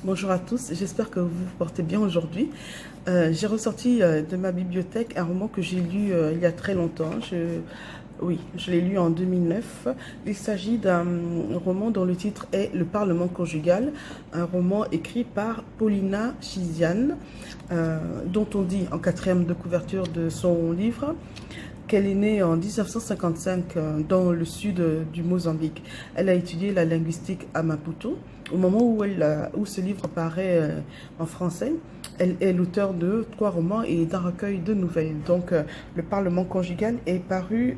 Bonjour à tous, j'espère que vous vous portez bien aujourd'hui. J'ai ressorti de ma bibliothèque un roman que j'ai lu il y a très longtemps. Oui, je l'ai lu en 2009. Il s'agit d'un roman dont le titre est Le Parlement conjugal, un roman écrit par Paulina Chiziane, dont on dit en quatrième de couverture de son livre qu'elle est née en 1955 dans le sud du Mozambique. Elle a étudié la linguistique à Maputo. Au moment où ce livre paraît en français, elle est l'auteure de 3 romans et d'un recueil de nouvelles. Donc, Le Parlement conjugal est paru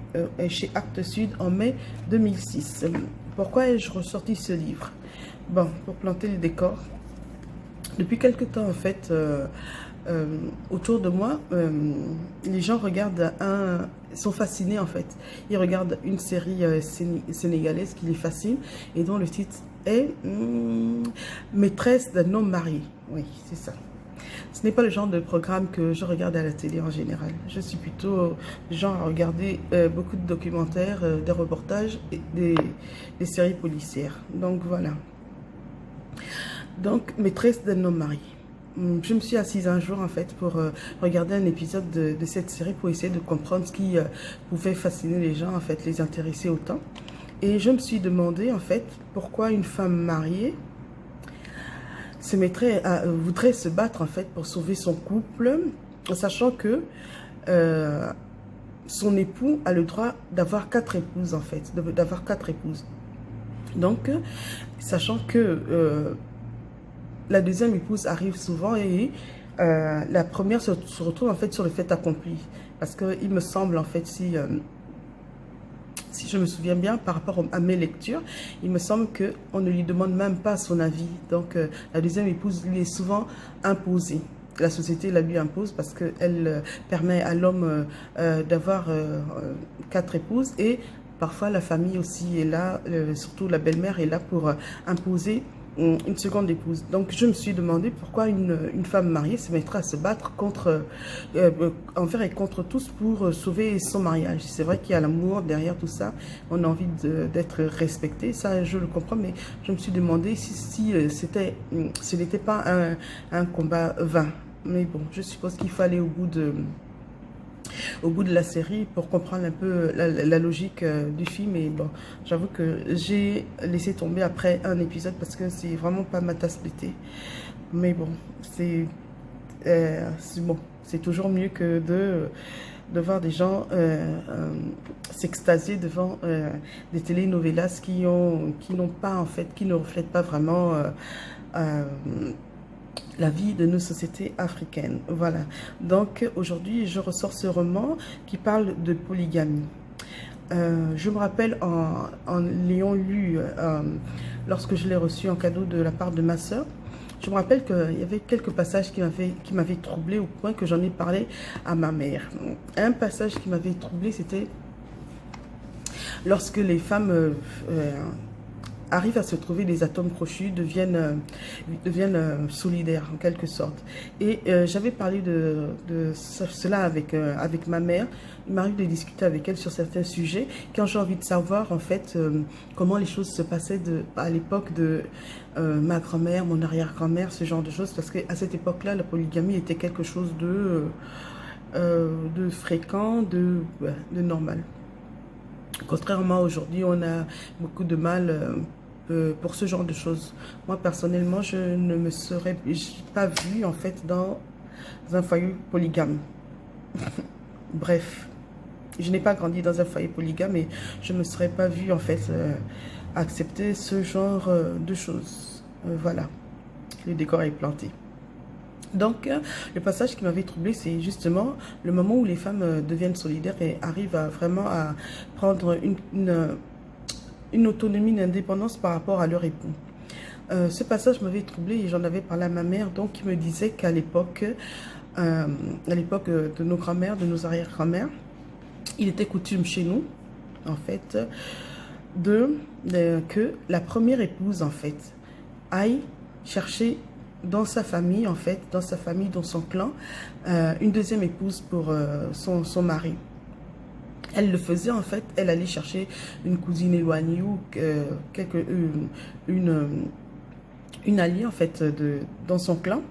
chez Actes Sud en mai 2006. Pourquoi ai-je ressorti ce livre? Bon, pour planter le décor. Depuis quelque temps, en fait, autour de moi, les gens sont fascinés en fait. Ils regardent une série sénégalaise qui les fascine et dont le titre est Maîtresse d'un homme marié. Oui, c'est ça. Ce n'est pas le genre de programme que je regarde à la télé en général. Je suis plutôt genre à regarder beaucoup de documentaires, des reportages et des séries policières. Donc voilà. Donc, Maîtresse d'un homme marié. Je me suis assise un jour en fait pour regarder un épisode de cette série pour essayer de comprendre ce qui pouvait fasciner les gens, en fait, les intéresser autant. Et je me suis demandé en fait pourquoi une femme mariée voudrait se battre en fait pour sauver son couple, sachant que son époux a le droit d'avoir 4 épouses en fait, d'avoir 4 épouses. Donc, sachant que la deuxième épouse arrive souvent et la première se retrouve en fait sur le fait accompli. Parce qu'il me semble en fait, si je me souviens bien par rapport à mes lectures, il me semble qu'on ne lui demande même pas son avis. Donc la deuxième épouse lui est souvent imposée. La société la lui impose parce qu'elle permet à l'homme d'avoir 4 épouses et parfois la famille aussi est là, surtout la belle-mère est là pour imposer une seconde épouse. Donc je me suis demandé pourquoi une femme mariée se mettrait à se battre envers et contre tous pour sauver son mariage. C'est vrai qu'il y a l'amour derrière tout ça, on a envie d'être respecté, ça je le comprends, mais je me suis demandé si ce n'était pas un combat vain. Mais bon, je suppose qu'il faut aller au bout de la série pour comprendre un peu la logique du film. Et bon, j'avoue que j'ai laissé tomber après un épisode parce que c'est vraiment pas ma tasse de thé. Mais bon, c'est bon, c'est toujours mieux que de voir des gens s'extasier devant des telenovelas qui n'ont pas en fait, qui ne reflètent pas vraiment la vie de nos sociétés africaines. Voilà. Donc aujourd'hui, je ressors ce roman qui parle de polygamie. Je me rappelle en l'ayant lu lorsque je l'ai reçu en cadeau de la part de ma sœur, je me rappelle qu'il y avait quelques passages qui m'avaient troublée au point que j'en ai parlé à ma mère. Un passage qui m'avait troublée, c'était lorsque les femmes arrivent à se trouver des atomes crochus, deviennent solidaires en quelque sorte. Et j'avais parlé de cela avec ma mère. Il m'arrive de discuter avec elle sur certains sujets quand j'ai envie de savoir en fait comment les choses se passaient à l'époque de ma grand-mère, mon arrière-grand-mère, ce genre de choses, parce qu'à cette époque-là, la polygamie était quelque chose de fréquent, de normal. Contrairement à aujourd'hui, on a beaucoup de mal pour ce genre de choses. Moi, personnellement, je ne me serais pas vue, en fait, dans un foyer polygame. Bref, je n'ai pas grandi dans un foyer polygame et je ne me serais pas vue, en fait, accepter ce genre de choses. Voilà, le décor est planté. Donc, le passage qui m'avait troublé, c'est justement le moment où les femmes deviennent solidaires et arrivent vraiment à prendre une autonomie, une indépendance par rapport à leur époux. Ce passage m'avait troublé et j'en avais parlé à ma mère, donc qui me disait qu'à l'époque de nos grands-mères, de nos arrière-grand-mères, il était coutume chez nous, en fait, que la première épouse, en fait, aille chercher dans sa famille, en fait, dans son clan, une deuxième épouse pour son mari. Elle le faisait en fait, elle allait chercher une cousine éloignée ou une alliée en fait dans son clan.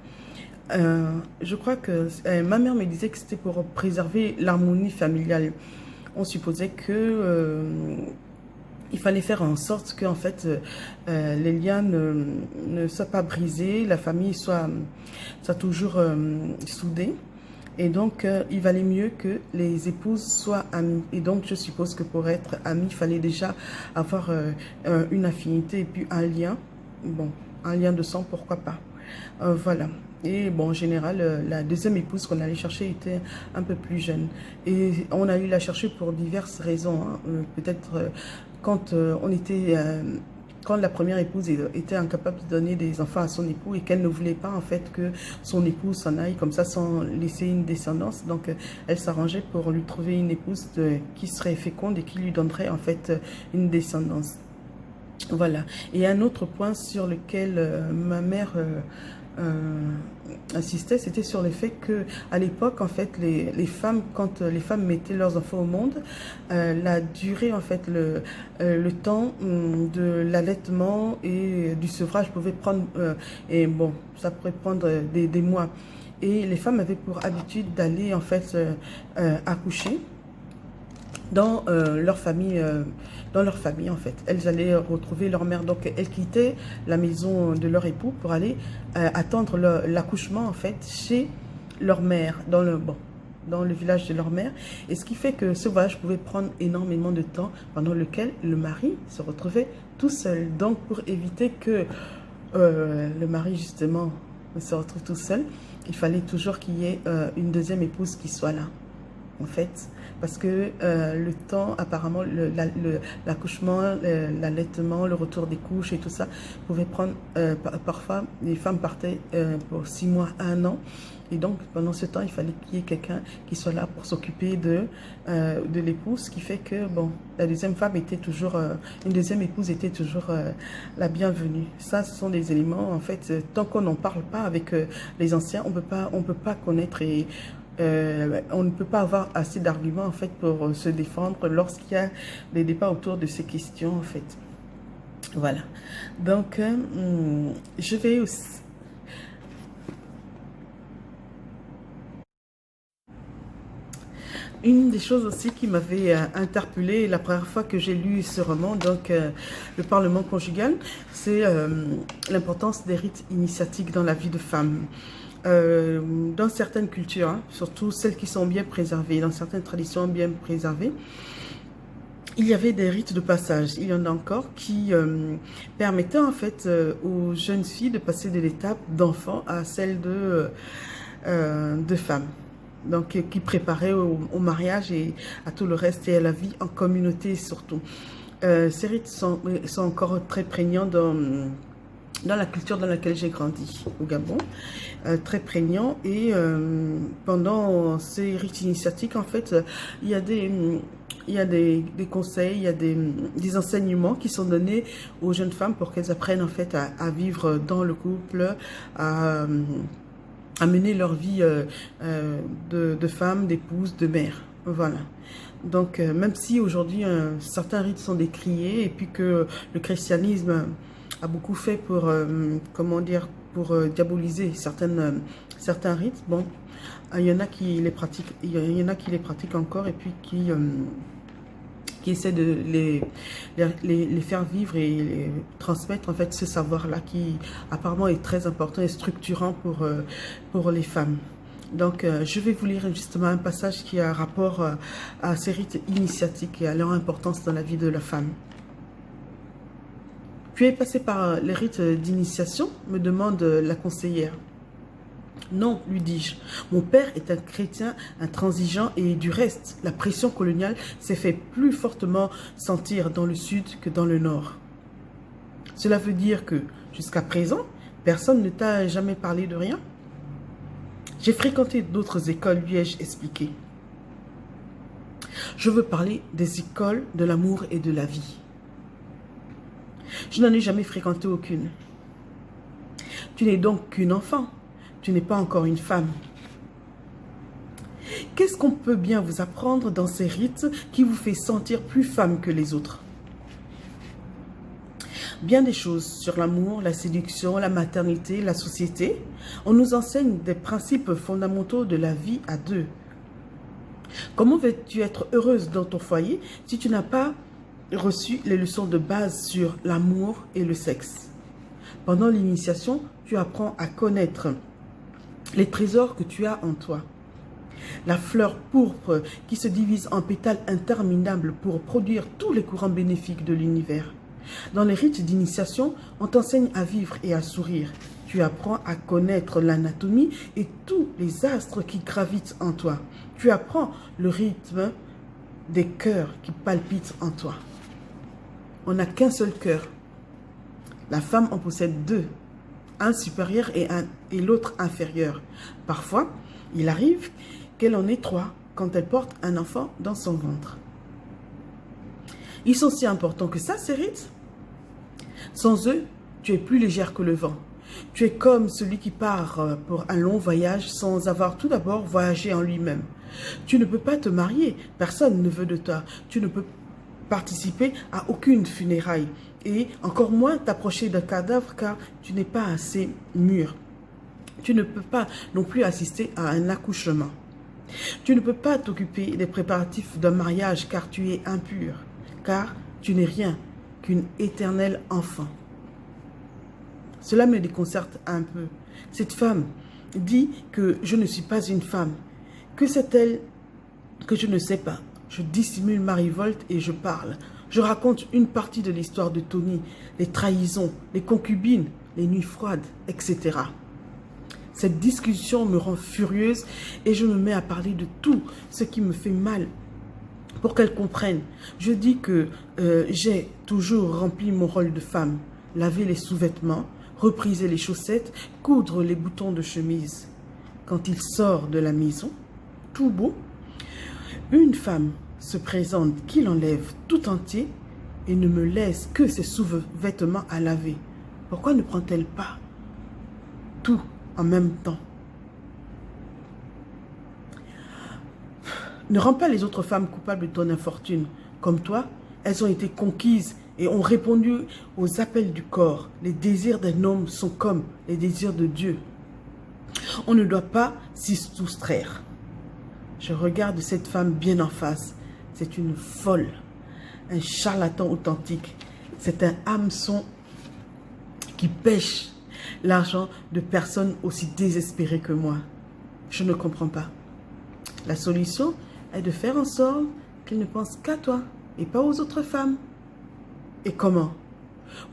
Je crois que ma mère me disait que c'était pour préserver l'harmonie familiale. On supposait que il fallait faire en sorte que en fait les liens ne soient pas brisés, la famille soit toujours soudée. Et donc, il valait mieux que les épouses soient amies. Et donc, je suppose que pour être amies, il fallait déjà avoir une affinité et puis un lien. Bon, un lien de sang, pourquoi pas. Voilà. Et bon, en général, la deuxième épouse qu'on allait chercher était un peu plus jeune. Et on a eu la chercher pour diverses raisons, hein. Peut-être quand on était... quand la première épouse était incapable de donner des enfants à son époux et qu'elle ne voulait pas en fait que son époux s'en aille comme ça sans laisser une descendance. Donc elle s'arrangeait pour lui trouver une épouse qui serait féconde et qui lui donnerait en fait une descendance. Voilà. Et un autre point sur lequel ma mère insistait, c'était sur le fait que à l'époque, en fait, les femmes, quand les femmes mettaient leurs enfants au monde, la durée, en fait, le temps de l'allaitement et du sevrage pouvait prendre, et bon, ça pourrait prendre des mois. Et les femmes avaient pour habitude d'aller, en fait, accoucher dans leur famille en fait. Elles allaient retrouver leur mère, donc elles quittaient la maison de leur époux pour aller attendre l'accouchement en fait chez leur mère, dans le village de leur mère. Et ce qui fait que ce voyage pouvait prendre énormément de temps pendant lequel le mari se retrouvait tout seul. Donc pour éviter que le mari justement se retrouve tout seul, il fallait toujours qu'il y ait une deuxième épouse qui soit là en fait, parce que le temps, apparemment, l'accouchement, l'allaitement, le retour des couches et tout ça pouvait prendre, parfois, les femmes partaient pour 6 mois, 1 an, et donc pendant ce temps, il fallait qu'il y ait quelqu'un qui soit là pour s'occuper de l'épouse, ce qui fait que, bon, la deuxième femme était toujours, une deuxième épouse était toujours la bienvenue. Ça, ce sont des éléments, en fait, tant qu'on n'en parle pas avec les anciens, on peut pas connaître et on ne peut pas avoir assez d'arguments en fait pour se défendre lorsqu'il y a des débats autour de ces questions en fait. Voilà. Donc, je vais aussi... Une des choses aussi qui m'avait interpellée la première fois que j'ai lu ce roman, donc le Parlement conjugal, c'est l'importance des rites initiatiques dans la vie de femme. Dans certaines cultures, hein, surtout celles qui sont bien préservées, dans certaines traditions bien préservées, il y avait des rites de passage. Il y en a encore qui permettaient en fait aux jeunes filles de passer de l'étape d'enfant à celle de femme. Donc qui préparaient au mariage et à tout le reste et à la vie en communauté surtout. Ces rites sont encore très prégnants dans la culture dans laquelle j'ai grandi au Gabon, très prégnant. Et pendant ces rites initiatiques, en fait, il y a des conseils, il y a des enseignements qui sont donnés aux jeunes femmes pour qu'elles apprennent en fait à vivre dans le couple, à mener leur vie de femme, d'épouse, de mère. Voilà. Donc, même si aujourd'hui certains rites sont décriés et puis que le christianisme a beaucoup fait pour, comment dire, pour diaboliser certains rites. Bon, il y en a qui les pratiquent, il y en a qui les pratiquent encore et puis qui essaient de les faire vivre et les transmettre en fait ce savoir-là qui apparemment est très important et structurant pour les femmes. Donc, je vais vous lire justement un passage qui a rapport à ces rites initiatiques et à leur importance dans la vie de la femme. Tu es passé par les rites d'initiation, me demande la conseillère. Non, lui dis-je. Mon père est un chrétien intransigeant et du reste, la pression coloniale s'est fait plus fortement sentir dans le sud que dans le nord. Cela veut dire que, jusqu'à présent, personne ne t'a jamais parlé de rien? J'ai fréquenté d'autres écoles, lui ai-je expliqué. Je veux parler des écoles de l'amour et de la vie. Je n'en ai jamais fréquenté aucune. Tu n'es donc qu'une enfant. Tu n'es pas encore une femme. Qu'est-ce qu'on peut bien vous apprendre dans ces rites qui vous fait sentir plus femme que les autres? bien des choses sur l'amour, la séduction, la maternité, la société. On nous enseigne des principes fondamentaux de la vie à deux. Comment veux-tu être heureuse dans ton foyer si tu n'as pas reçu les leçons de base sur l'amour et le sexe? Pendant l'initiation, tu apprends à connaître les trésors que tu as en toi. La fleur pourpre qui se divise en pétales interminables pour produire tous les courants bénéfiques de l'univers. Dans les rites d'initiation, on t'enseigne à vivre et à sourire. Tu apprends à connaître l'anatomie et tous les astres qui gravitent en toi. Tu apprends le rythme des cœurs qui palpitent en toi. On n'a qu'un seul cœur. La femme en possède deux, un supérieur et l'autre inférieur. Parfois, il arrive qu'elle en ait trois quand elle porte un enfant dans son ventre. Ils sont si importants que ça, ces rites. Sans eux, tu es plus légère que le vent. Tu es comme celui qui part pour un long voyage sans avoir tout d'abord voyagé en lui-même. Tu ne peux pas te marier, personne ne veut de toi. Tu ne peux participer à aucune funéraille et encore moins t'approcher d'un cadavre car tu n'es pas assez mûr. Tu ne peux pas non plus assister à un accouchement. Tu ne peux pas t'occuper des préparatifs d'un mariage car tu es impur, car tu n'es rien qu'une éternelle enfant. Cela me déconcerte un peu. Cette femme dit que je ne suis pas une femme. Que c'est-elle que je ne sais pas? Je dissimule ma révolte et je parle. Je raconte une partie de l'histoire de Tony, les trahisons, les concubines, les nuits froides, etc. Cette discussion me rend furieuse et je me mets à parler de tout ce qui me fait mal pour qu'elle comprenne. Je dis que j'ai toujours rempli mon rôle de femme, laver les sous-vêtements, repriser les chaussettes, coudre les boutons de chemise. Quand il sort de la maison, tout beau, une femme se présente qu'il enlève tout entier et ne me laisse que ses sous-vêtements à laver. Pourquoi ne prend-elle pas tout en même temps? Ne rends pas les autres femmes coupables de ton infortune. Comme toi, elles ont été conquises et ont répondu aux appels du corps. Les désirs d'un homme sont comme les désirs de Dieu. On ne doit pas s'y soustraire. Je regarde cette femme bien en face. C'est une folle, un charlatan authentique. C'est un hameçon qui pêche l'argent de personnes aussi désespérées que moi. Je ne comprends pas. La solution est de faire en sorte qu'il ne pense qu'à toi et pas aux autres femmes. Et comment?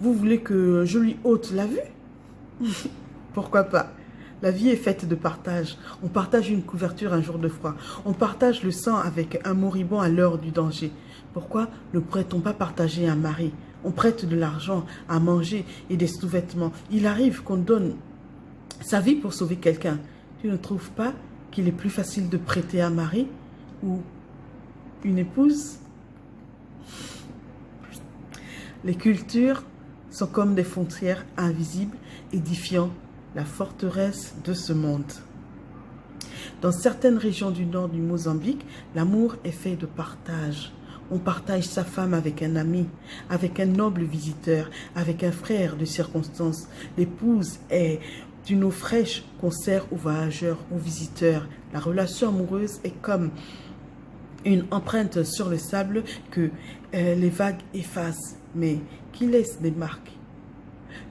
Vous voulez que je lui ôte la vue? Pourquoi pas? La vie est faite de partage. On partage une couverture un jour de froid. On partage le sang avec un moribond à l'heure du danger. Pourquoi ne pourrait-on pas partager un mari? On prête de l'argent à manger et des sous-vêtements. Il arrive qu'on donne sa vie pour sauver quelqu'un. Tu ne trouves pas qu'il est plus facile de prêter un mari ou une épouse? Les cultures sont comme des frontières invisibles édifiant la forteresse de ce monde. Dans certaines régions du nord du Mozambique, l'amour est fait de partage. On partage sa femme avec un ami, avec un noble visiteur, avec un frère de circonstance. L'épouse est une eau fraîche qu'on sert aux voyageurs, aux visiteurs. La relation amoureuse est comme une empreinte sur le sable que les vagues effacent, mais qui laisse des marques.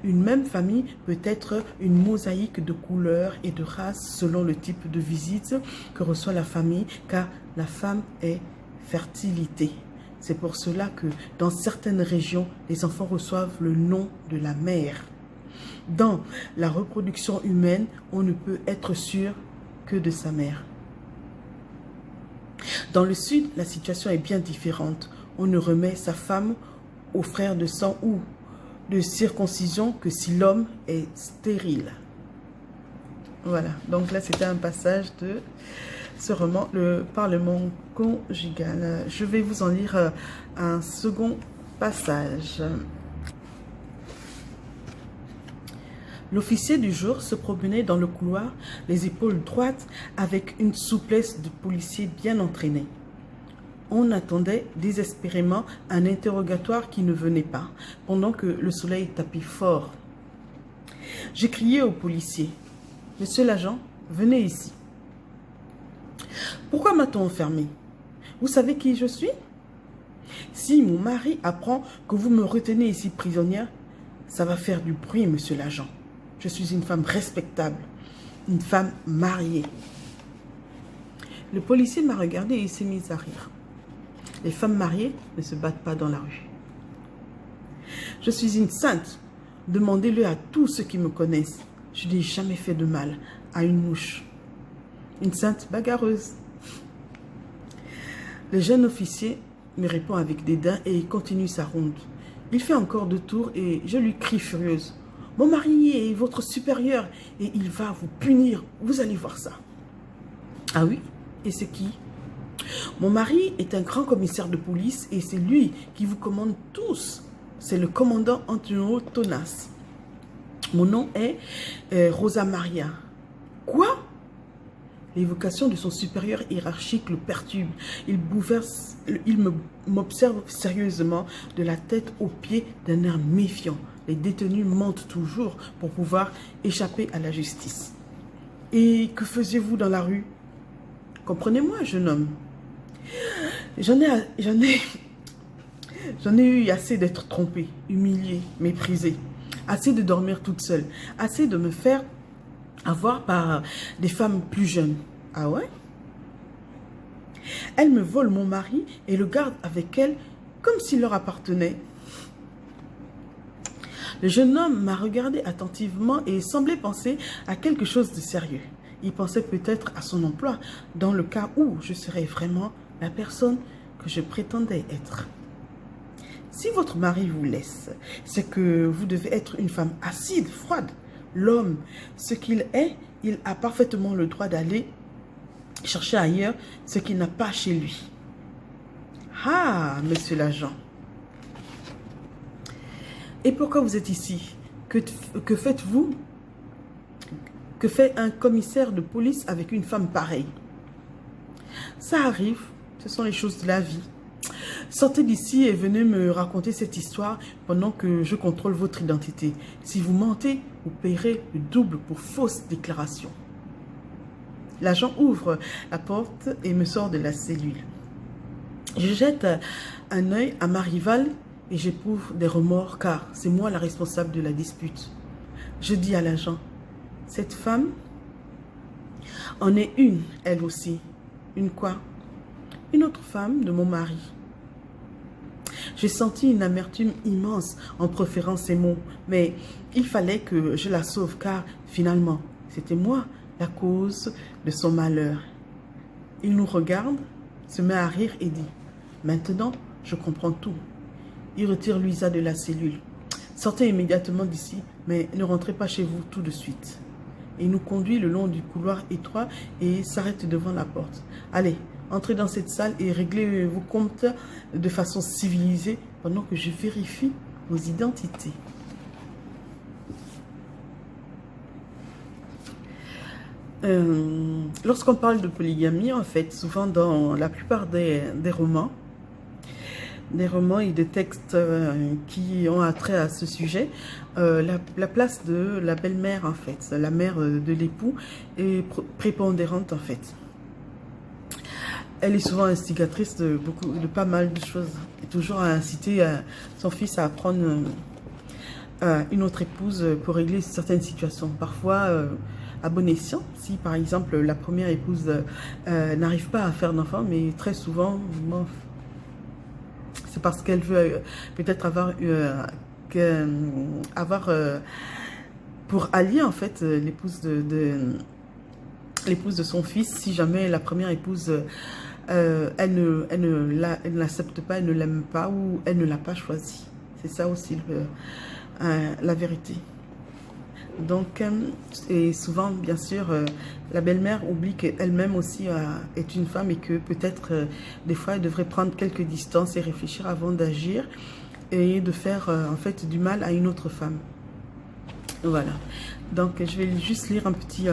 Une même famille peut être une mosaïque de couleurs et de races selon le type de visite que reçoit la famille, car la femme est fertilité. C'est pour cela que dans certaines régions, les enfants reçoivent le nom de la mère. Dans la reproduction humaine, on ne peut être sûr que de sa mère. Dans le sud, la situation est bien différente. On ne remet sa femme au frère de sang ou de circoncision que si l'homme est stérile. Voilà, donc là c'était un passage de ce roman, le Parlement conjugal. Je vais vous en lire un second passage. L'officier du jour se promenait dans le couloir, les épaules droites, avec une souplesse de policier bien entraîné. On attendait désespérément un interrogatoire qui ne venait pas, pendant que le soleil tapait fort. J'ai crié au policier. « Monsieur l'agent, venez ici. »« Pourquoi m'a-t-on enfermé? Vous savez qui je suis? Si mon mari apprend que vous me retenez ici prisonnière, ça va faire du bruit, monsieur l'agent. Je suis une femme respectable, une femme mariée. » Le policier m'a regardé et s'est mis à rire. Les femmes mariées ne se battent pas dans la rue. Je suis une sainte. Demandez-le à tous ceux qui me connaissent. Je n'ai jamais fait de mal à une mouche. Une sainte bagarreuse. Le jeune officier me répond avec dédain et il continue sa ronde. Il fait encore 2 tours et je lui crie furieuse. « Mon mari est votre supérieur et il va vous punir. Vous allez voir ça. » « Ah oui? Et c'est qui? » « Mon mari est un grand commissaire de police et c'est lui qui vous commande tous. C'est le commandant Antonio Tonas. Mon nom est Rosa Maria. »« Quoi ?» L'évocation de son supérieur hiérarchique le perturbe. Il m'observe sérieusement de la tête aux pieds d'un air méfiant. Les détenus mentent toujours pour pouvoir échapper à la justice. « Et que faisiez-vous dans la rue? » « Comprenez-moi, jeune homme. J'en ai eu assez d'être trompée, humiliée, méprisée. Assez de dormir toute seule. Assez de me faire avoir par des femmes plus jeunes. » « Ah ouais? » « Elle me vole mon mari et le garde avec elle comme s'il leur appartenait. » Le jeune homme m'a regardé attentivement et semblait penser à quelque chose de sérieux. Il pensait peut-être à son emploi, dans le cas où je serais vraiment la personne que je prétendais être. Si votre mari vous laisse, c'est que vous devez être une femme acide, froide. L'homme, ce qu'il est, il a parfaitement le droit d'aller chercher ailleurs ce qu'il n'a pas chez lui. Ah, monsieur l'agent. Et pourquoi vous êtes ici? Que faites-vous? Que fait un commissaire de police avec une femme pareille? Ça arrive, ce sont les choses de la vie. Sortez d'ici et venez me raconter cette histoire pendant que je contrôle votre identité. Si vous mentez, vous payerez le double pour fausse déclaration. L'agent ouvre la porte et me sort de la cellule. Je jette un œil à ma rivale et j'éprouve des remords car c'est moi la responsable de la dispute. Je dis à l'agent, cette femme en est une, elle aussi. Une quoi? Une autre femme de mon mari. J'ai senti une amertume immense en proférant ces mots, mais il fallait que je la sauve car finalement, c'était moi la cause de son malheur. Il nous regarde, se met à rire et dit, maintenant, je comprends tout. Il retire Louisa de la cellule. Sortez immédiatement d'ici, mais ne rentrez pas chez vous tout de suite. Il nous conduit le long du couloir étroit et s'arrête devant la porte. Allez, entrez dans cette salle et réglez vos comptes de façon civilisée pendant que je vérifie vos identités. Lorsqu'on parle de polygamie, en fait, souvent dans la plupart des romans et des textes qui ont attrait à ce sujet, la place de la belle-mère, en fait, la mère de l'époux, est prépondérante, en fait. Elle est souvent instigatrice de pas mal de choses, et toujours à inciter son fils à prendre une autre épouse pour régler certaines situations. Parfois, à bon escient, si par exemple la première épouse n'arrive pas à faire d'enfant, mais très souvent, bon, c'est parce qu'elle veut peut-être avoir pour allier en fait l'épouse de son fils. Si jamais la première épouse elle ne l'accepte pas, elle ne l'aime pas ou elle ne l'a pas choisi. C'est ça aussi la vérité. Donc, et souvent, bien sûr, la belle-mère oublie qu'elle-même aussi est une femme et que peut-être, des fois, elle devrait prendre quelques distances et réfléchir avant d'agir et de faire, en fait, du mal à une autre femme. Voilà. Donc, je vais juste lire un petit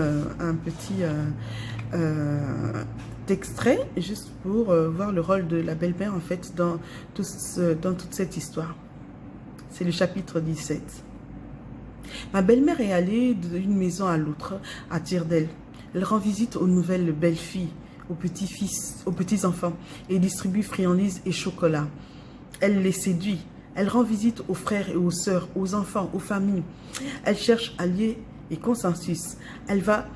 extrait juste pour voir le rôle de la belle-mère en fait dans toute cette histoire. C'est le chapitre 17. Ma belle-mère est allée d'une maison à l'autre à tire d'aile. Elle rend visite aux nouvelles belles-filles, aux petits-fils, aux petits-enfants et distribue friandises et chocolat. Elle les séduit. Elle rend visite aux frères et aux sœurs, aux enfants, aux familles. Elle cherche alliés et consensus. Elle va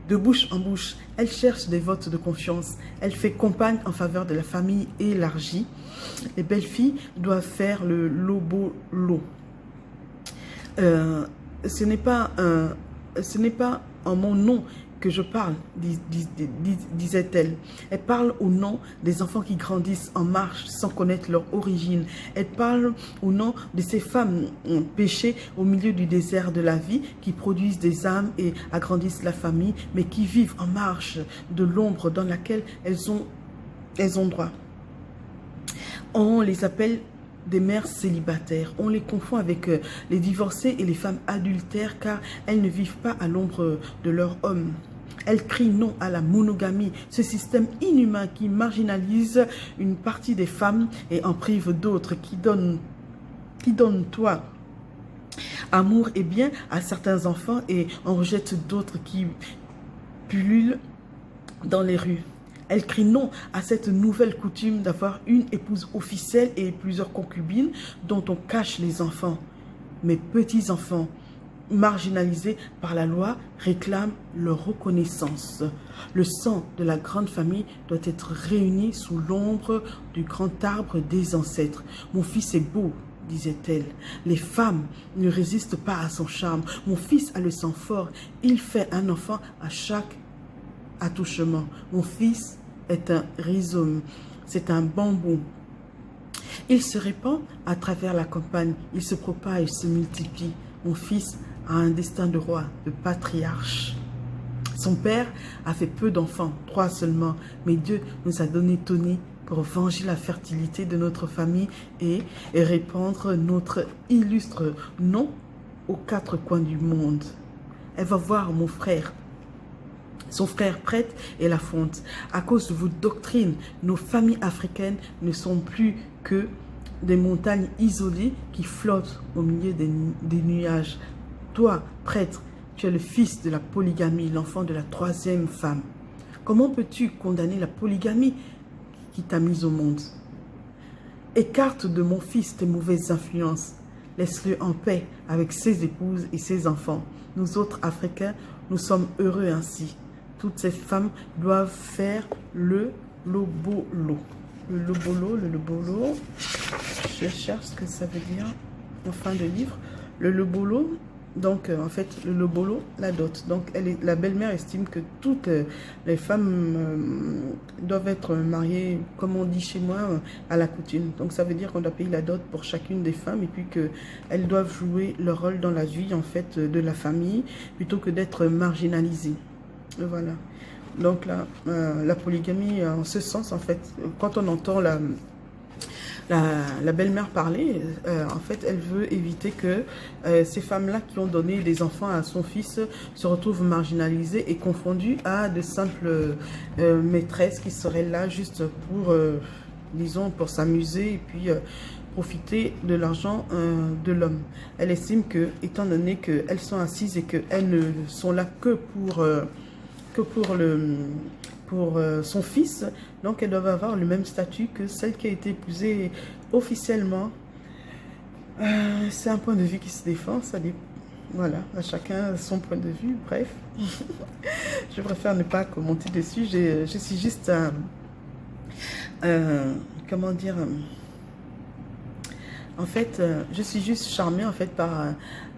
de bouche en bouche. Elle cherche des votes de confiance. Elle fait campagne en faveur de la famille élargie. Les belles filles doivent faire le lobolo. Ce n'est pas en mon nom que je parle, disait-elle. Elle parle au nom des enfants qui grandissent en marche sans connaître leur origine. Elle parle au nom de ces femmes péchées au milieu du désert de la vie, qui produisent des âmes et agrandissent la famille, mais qui vivent en marche de l'ombre dans laquelle elles ont droit. On les appelle des mères célibataires. On les confond avec les divorcées et les femmes adultères car elles ne vivent pas à l'ombre de leur homme. Elles crient non à la monogamie, ce système inhumain qui marginalise une partie des femmes et en prive d'autres, qui donne toi amour et bien à certains enfants et en rejette d'autres qui pullulent dans les rues. Elle crie non à cette nouvelle coutume d'avoir une épouse officielle et plusieurs concubines dont on cache les enfants. Mes petits-enfants, marginalisés par la loi, réclament leur reconnaissance. Le sang de la grande famille doit être réuni sous l'ombre du grand arbre des ancêtres. Mon fils est beau, disait-elle. Les femmes ne résistent pas à son charme. Mon fils a le sang fort. Il fait un enfant à chaque attouchement. Mon fils est un rhizome. C'est un bambou. Il se répand à travers la campagne. Il se propage, se multiplie. Mon fils a un destin de roi, de patriarche. Son père a fait peu d'enfants, 3 seulement, mais Dieu nous a donné Tony pour venger la fertilité de notre famille et répandre notre illustre nom aux 4 coins du monde. Elle va voir mon frère. Son frère prêtre et la fonte. À cause de vos doctrines, nos familles africaines ne sont plus que des montagnes isolées qui flottent au milieu des nuages. Toi, prêtre, tu es le fils de la polygamie, l'enfant de la 3e femme. Comment peux-tu condamner la polygamie qui t'a mise au monde? Écarte de mon fils tes mauvaises influences. Laisse-le en paix avec ses épouses et ses enfants. Nous autres Africains, nous sommes heureux ainsi. Toutes ces femmes doivent faire le lobolo. Le lobolo. Je cherche ce que ça veut dire en fin de livre. Le lobolo, donc en fait, le lobolo, la dot. Donc la belle-mère estime que toutes les femmes doivent être mariées, comme on dit chez moi, à la coutume. Donc ça veut dire qu'on doit payer la dot pour chacune des femmes et puis qu'elles doivent jouer leur rôle dans la vie en fait de la famille plutôt que d'être marginalisées. Voilà. Donc là, la polygamie, en ce sens, en fait, quand on entend la belle-mère parler, en fait, elle veut éviter que ces femmes-là qui ont donné des enfants à son fils se retrouvent marginalisées et confondues à de simples maîtresses qui seraient là juste pour, disons, pour s'amuser et puis profiter de l'argent de l'homme. Elle estime que, étant donné qu'elles sont assises et qu'elles ne sont là que pour son fils, donc elles doivent avoir le même statut que celle qui a été épousée officiellement. C'est un point de vue qui se défend, ça dit, voilà, à chacun son point de vue, bref. Je préfère ne pas commenter dessus, je suis juste, comment dire, en fait, je suis juste charmée en fait par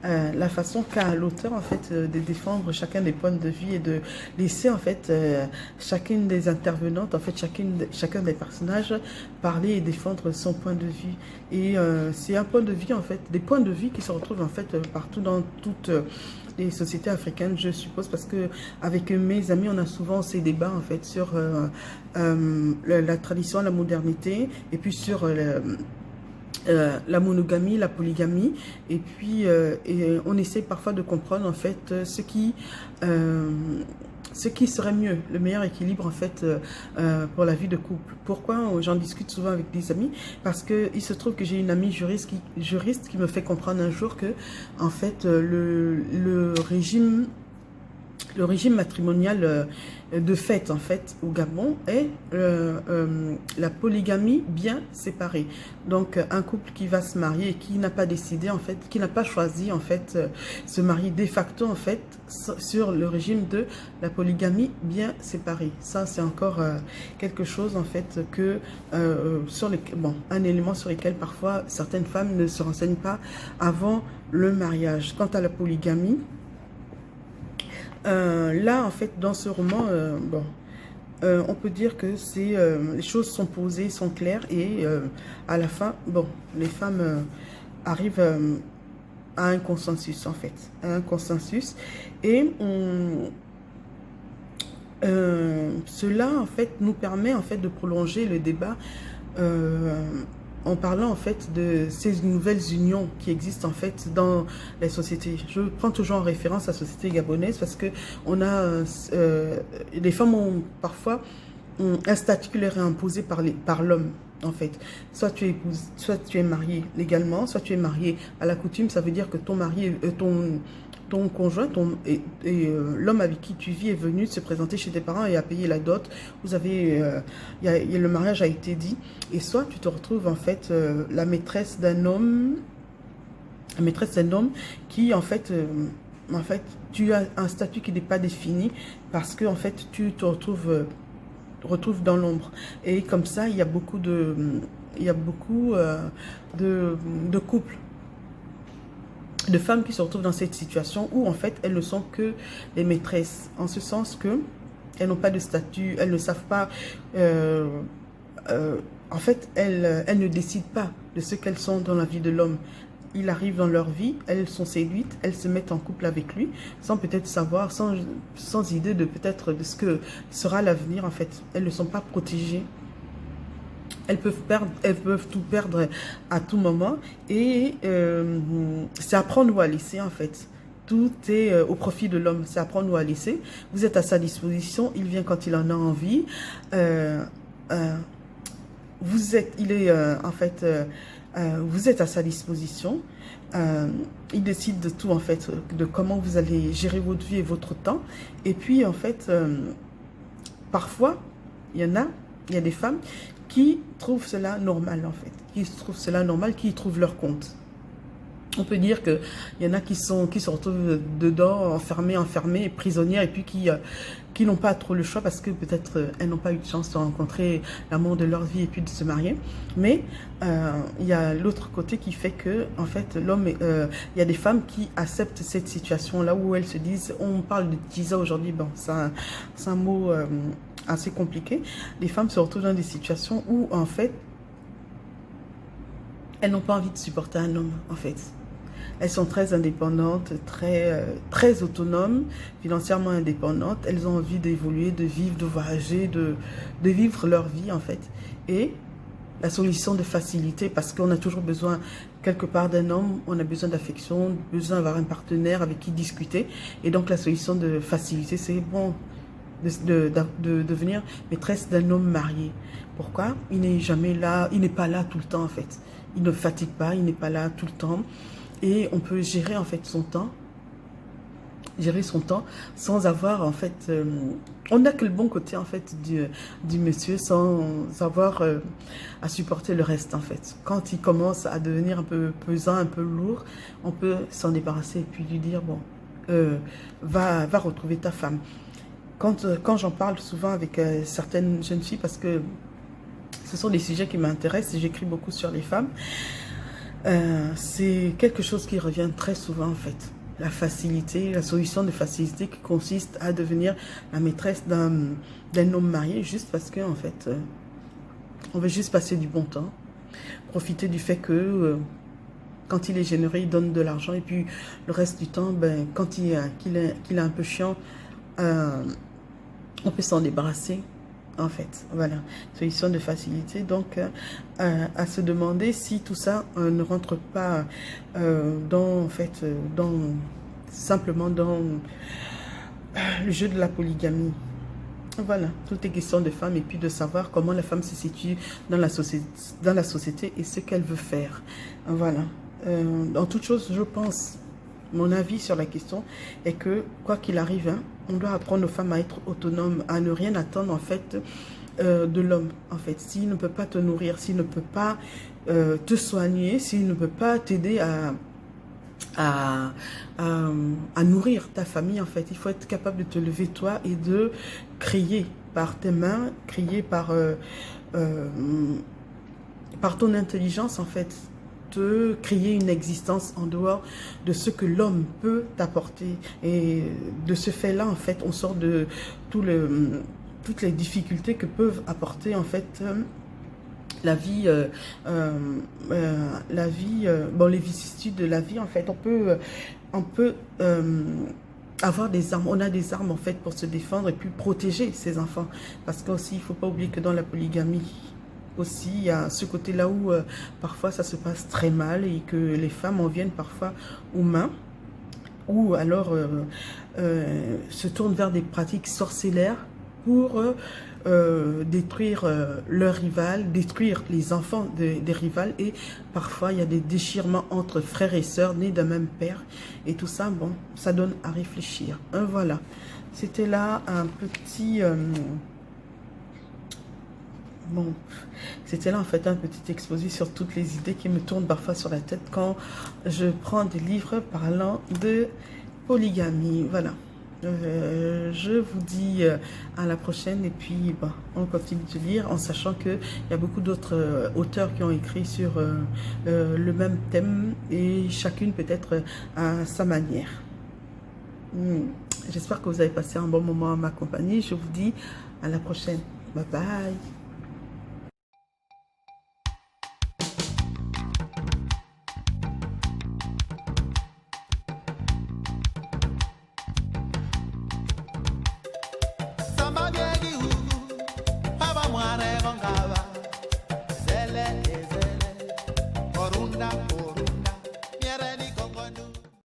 la façon qu'a l'auteur en fait de défendre chacun des points de vue et de laisser en fait chacune des intervenantes, en fait chacun des personnages parler et défendre son point de vue. Et c'est un point de vue en fait, des points de vue qui se retrouvent en fait partout dans toutes les sociétés africaines, je suppose, parce que avec mes amis on a souvent ces débats en fait sur la tradition, la modernité et puis sur la monogamie, la polygamie, et puis et on essaie parfois de comprendre en fait ce ce qui serait mieux, le meilleur équilibre en fait pour la vie de couple. Pourquoi j'en discute souvent avec des amis? Parce que il se trouve que j'ai une amie juriste qui me fait comprendre un jour que en fait le régime matrimonial de fait en fait au Gabon est la polygamie bien séparée. Donc un couple qui va se marier et qui n'a pas décidé en fait, qui n'a pas choisi en fait se marier de facto en fait sur le régime de la polygamie bien séparée. Ça c'est encore quelque chose en fait que un élément sur lequel parfois certaines femmes ne se renseignent pas avant le mariage. Quant à la polygamie, là, en fait, dans ce roman, on peut dire que les choses sont posées, sont claires et à la fin, les femmes arrivent à un consensus, en fait, à un consensus. Et cela, en fait, nous permet, en fait, de prolonger le débat en parlant en fait de ces nouvelles unions qui existent en fait dans les sociétés. Je prends toujours en référence la société gabonaise parce que on a les femmes ont parfois un statut qui leur est imposé par l'homme en fait. Soit tu es épouse, soit tu es marié légalement, soit tu es marié à la coutume. Ça veut dire que ton mari, ton conjoint l'homme avec qui tu vis est venu se présenter chez tes parents et a payé la dot. Vous avez, le mariage a été dit. Et soit tu te retrouves en fait la maîtresse d'un homme qui en fait, tu as un statut qui n'est pas défini parce que en fait tu te retrouves dans l'ombre. Et comme ça, il y a beaucoup de couples, de femmes qui se retrouvent dans cette situation où en fait elles ne sont que les maîtresses, en ce sens que elles n'ont pas de statut, elles ne savent pas, en fait elles ne décident pas de ce qu'elles sont dans la vie de l'homme. Il arrive dans leur vie, elles sont séduites, elles se mettent en couple avec lui, sans peut-être savoir, sans idée de peut-être de ce que sera l'avenir en fait. Elles ne sont pas protégées. Elles peuvent tout perdre à tout moment et c'est à prendre ou à laisser en fait. Tout est au profit de l'homme, c'est à prendre ou à laisser. Vous êtes à sa disposition, il vient quand il en a envie. Vous êtes à sa disposition. Il décide de tout en fait, de comment vous allez gérer votre vie et votre temps. Et puis en fait, parfois, il y a des femmes qui trouvent cela normal en fait, qui y trouvent leur compte. On peut dire qu'il y en a qui se retrouvent dedans, enfermées, prisonnières, et puis qui n'ont pas trop le choix parce que peut-être elles n'ont pas eu de chance de rencontrer l'amour de leur vie et puis de se marier. Mais il y a l'autre côté qui fait que, en fait, il y a des femmes qui acceptent cette situation-là où elles se disent, on parle de tisa aujourd'hui, c'est un mot assez compliqué. Les femmes se retrouvent dans des situations où, en fait, elles n'ont pas envie de supporter un homme, en fait. Elles sont très indépendantes, très autonomes, financièrement indépendantes. Elles ont envie d'évoluer, de vivre, de voyager, de vivre leur vie, en fait. Et la solution de facilité, parce qu'on a toujours besoin, quelque part, d'un homme, on a besoin d'affection, besoin d'avoir un partenaire avec qui discuter. Et donc, la solution de facilité, c'est bon, de devenir maîtresse d'un homme marié. Pourquoi? Il n'est jamais là, il n'est pas là tout le temps, en fait. Il ne fatigue pas, il n'est pas là tout le temps. Et on peut gérer en fait son temps sans avoir en fait on n'a que le bon côté en fait du monsieur sans avoir à supporter le reste en fait. Quand il commence à devenir un peu pesant, un peu lourd, on peut s'en débarrasser et puis lui dire bon, va retrouver ta femme. Quand j'en parle souvent avec certaines jeunes filles, parce que ce sont des sujets qui m'intéressent et j'écris beaucoup sur les femmes, c'est quelque chose qui revient très souvent en fait. La facilité, la solution de facilité qui consiste à devenir la maîtresse d'un homme marié juste parce que en fait, on veut juste passer du bon temps, profiter du fait que quand il est généreux, il donne de l'argent et puis le reste du temps, quand qu'il est un peu chiant, on peut s'en débarrasser. En fait, voilà, solution de facilité. Donc, à se demander si tout ça ne rentre pas simplement dans le jeu de la polygamie. Voilà, tout est question de femme et puis de savoir comment la femme se situe dans la société et ce qu'elle veut faire. Voilà. Dans toute chose, je pense, mon avis sur la question est que, quoi qu'il arrive, hein, on doit apprendre aux femmes à être autonomes, à ne rien attendre, en fait, de l'homme. En fait, s'il ne peut pas te nourrir, s'il ne peut pas te soigner, s'il ne peut pas t'aider à, à nourrir ta famille, en fait. Il faut être capable de te lever toi et de créer par tes mains, créer par ton intelligence, en fait, de créer une existence en dehors de ce que l'homme peut t'apporter. Et de ce fait-là, en fait, on sort de toutes les difficultés que peuvent apporter, en fait, la vie, bon, les vicissitudes de la vie, en fait, on peut avoir des armes, on a des armes, en fait, pour se défendre et puis protéger ses enfants. Parce qu'aussi, il ne faut pas oublier que dans la polygamie, aussi, il y a ce côté-là où parfois ça se passe très mal et que les femmes en viennent parfois aux mains ou alors se tournent vers des pratiques sorcellaires pour détruire leurs rivales, détruire les enfants des rivales et parfois il y a des déchirements entre frères et sœurs nés d'un même père et tout ça, bon, ça donne à réfléchir. Voilà, c'était là un petit... bon, c'était là en fait un petit exposé sur toutes les idées qui me tournent parfois sur la tête quand je prends des livres parlant de polygamie. Voilà. Je vous dis à la prochaine et puis bon, on continue de lire en sachant qu'il y a beaucoup d'autres auteurs qui ont écrit sur le même thème et chacune peut-être à sa manière. J'espère que vous avez passé un bon moment à ma compagnie. Je vous dis à la prochaine. Bye bye.